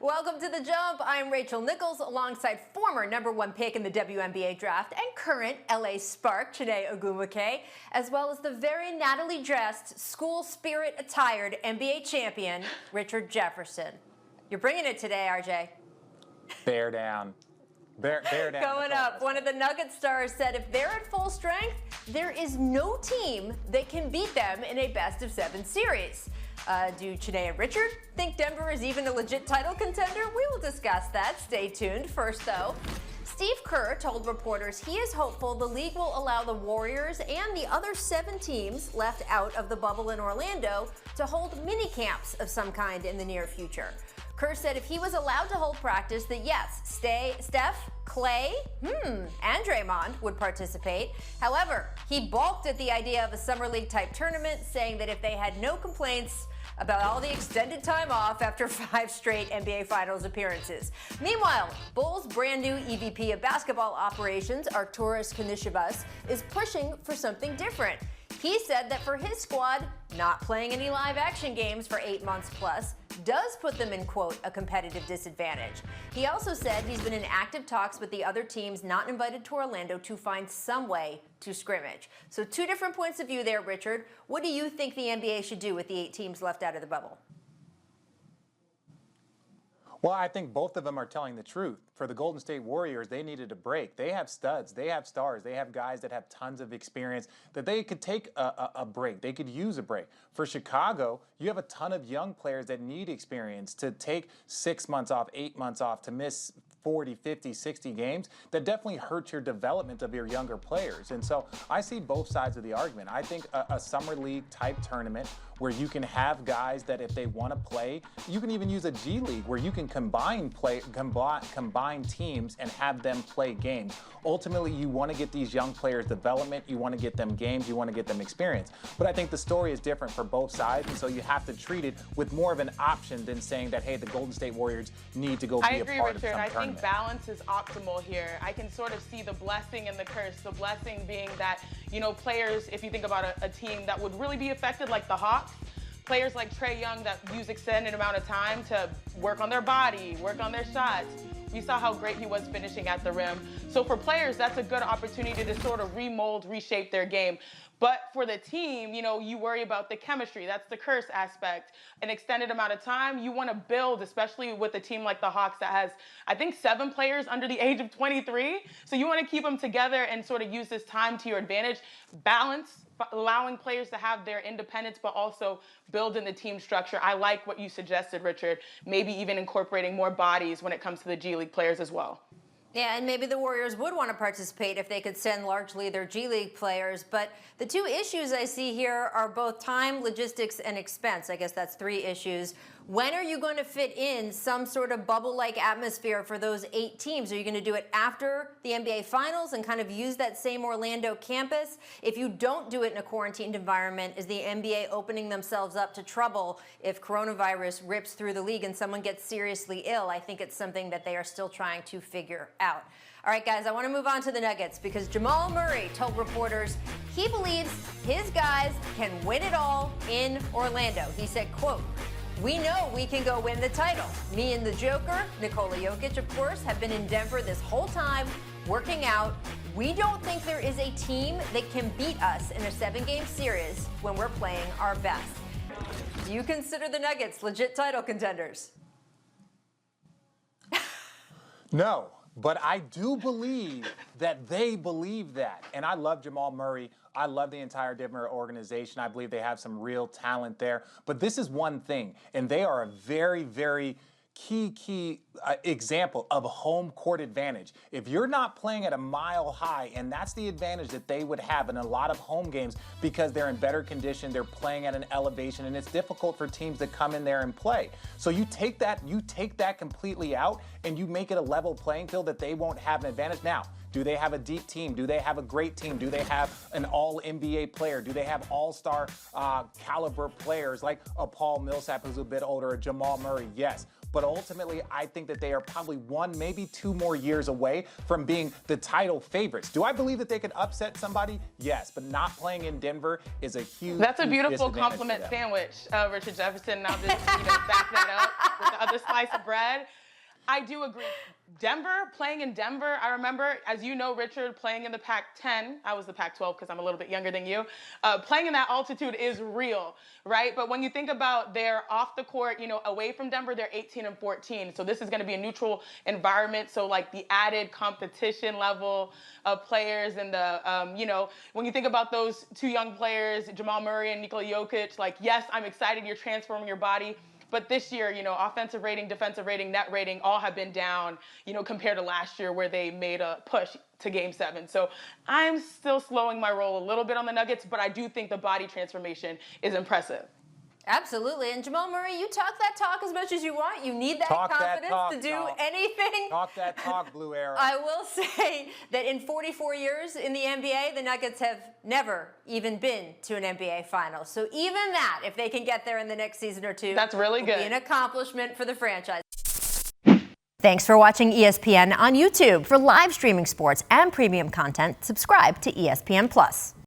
Welcome to The Jump. I'm Rachel Nichols alongside former #1 pick in the WNBA draft and current LA Spark, Chiney Ogwumike, as well as the very Natalie-dressed, school spirit attired NBA champion, Richard Jefferson. You're bringing it today, RJ. Bear down. Bear down. Going up, one of the Nuggets stars said if they're at full strength, there is no team that can beat them in a best-of-7 series. Do Chiney and Richard think Denver is even a legit title contender? We will discuss that. Stay tuned. First, though, Steve Kerr told reporters he is hopeful the league will allow the Warriors and the other 7 teams left out of the bubble in Orlando to hold mini camps of some kind in the near future. Kerr said if he was allowed to hold practice, that yes, Steph, Clay, and Draymond would participate. However, he balked at the idea of a summer league type tournament, saying that if they had no complaints about all the extended time off after 5 straight NBA Finals appearances. Meanwhile, Bulls' brand new EVP of basketball operations, Arturas Kanishevas, is pushing for something different. He said that for his squad, not playing any live action games for 8 months plus does put them in, quote, a competitive disadvantage. He also said he's been in active talks with the other teams not invited to Orlando to find some way to scrimmage. So 2 different points of view there, Richard. What do you think the NBA should do with the 8 teams left out of the bubble? Well, I think both of them are telling the truth. For the Golden State Warriors, they needed a break. They have studs, they have stars, they have guys that have tons of experience that they could take a break. They could use a break. For Chicago, you have a ton of young players that need experience to take 6 months off, 8 months off, to miss 40, 50, 60 games. That definitely hurts your development of your younger players. And so I see both sides of the argument. I think a summer league type tournament where you can have guys that if they want to play, you can even use a G League where you can combine teams and have them play games. Ultimately, you want to get these young players development, you want to get them games, you want to get them experience. But I think the story is different for both sides, and so you have to treat it with more of an option than saying that, hey, the Golden State Warriors need to go be a part of some tournament. I think balance is optimal here. I can sort of see the blessing and the curse. The blessing being that, you know, players, if you think about a team that would really be affected, like the Hawks, players like Trae Young that use extended amount of time to work on their body, work on their shots. We saw how great he was finishing at the rim. So for players, that's a good opportunity to sort of remold, reshape their game. But for the team, you know, you worry about the chemistry. That's the curse aspect. An extended amount of time, you want to build, especially with a team like the Hawks that has, I think, 7 players under the age of 23. So you want to keep them together and sort of use this time to your advantage. Balance, allowing players to have their independence, but also build in the team structure. I like what you suggested, Richard. Maybe even incorporating more bodies when it comes to the G League players as well. Yeah, and maybe the Warriors would want to participate if they could send largely their G League players. But the 2 issues I see here are both time, logistics, and expense. I guess that's 3 issues. When are you going to fit in some sort of bubble-like atmosphere for those 8 teams? Are you going to do it after the NBA Finals and kind of use that same Orlando campus? If you don't do it in a quarantined environment, is the NBA opening themselves up to trouble if coronavirus rips through the league and someone gets seriously ill? I think it's something that they are still trying to figure out. All right, guys, I want to move on to the Nuggets because Jamal Murray told reporters he believes his guys can win it all in Orlando. He said, quote, "We know we can go win the title. Me and the Joker, Nikola Jokic, of course, have been in Denver this whole time, working out. We don't think there is a team that can beat us in a 7-game series when we're playing our best." Do you consider the Nuggets legit title contenders? No, but I do believe that they believe that. And I love Jamal Murray. I love the entire Denver organization. I believe they have some real talent there. But this is one thing, and they are a very, very key example of home court advantage. If you're not playing at a mile high, and that's the advantage that they would have in a lot of home games because they're in better condition, they're playing at an elevation, and it's difficult for teams to come in there and play. So you take that completely out, and you make it a level playing field that they won't have an advantage. Now, Do they have a deep team? Do they have a great team? Do they have an all-NBA player? Do they have all-star caliber players like a Paul Millsap, who's a bit older, a Jamal Murray? Yes. But ultimately, I think that they are probably 1, maybe 2 more years away from being the title favorites. Do I believe that they could upset somebody? Yes, but not playing in Denver is a huge. That's a beautiful disadvantage compliment sandwich, Richard Jefferson. Now just back that up with the other slice of bread. I do agree. Denver, playing in Denver, I remember, as you know, Richard, playing in the Pac-10. I was the Pac-12 because I'm a little bit younger than you. Playing in that altitude is real, right? But when you think about they're off the court, away from Denver, they're 18-14. So this is going to be a neutral environment. So like the added competition level of players and the, when you think about those 2 young players, Jamal Murray and Nikola Jokic, like, yes, I'm excited you're transforming your body. But this year, offensive rating, defensive rating, net rating, all have been down, compared to last year where they made a push to Game 7. So I'm still slowing my roll a little bit on the Nuggets, but I do think the body transformation is impressive. Absolutely. And Jamal Murray, you talk that talk as much as you want. You need that confidence to do anything. Talk that talk, Blue Arrow. I will say that in 44 years in the NBA, the Nuggets have never even been to an NBA final. So even that, if they can get there in the next season or 2, that's really good. Will be an accomplishment for the franchise. Thanks for watching ESPN on YouTube. For live streaming sports and premium content, subscribe to ESPN+.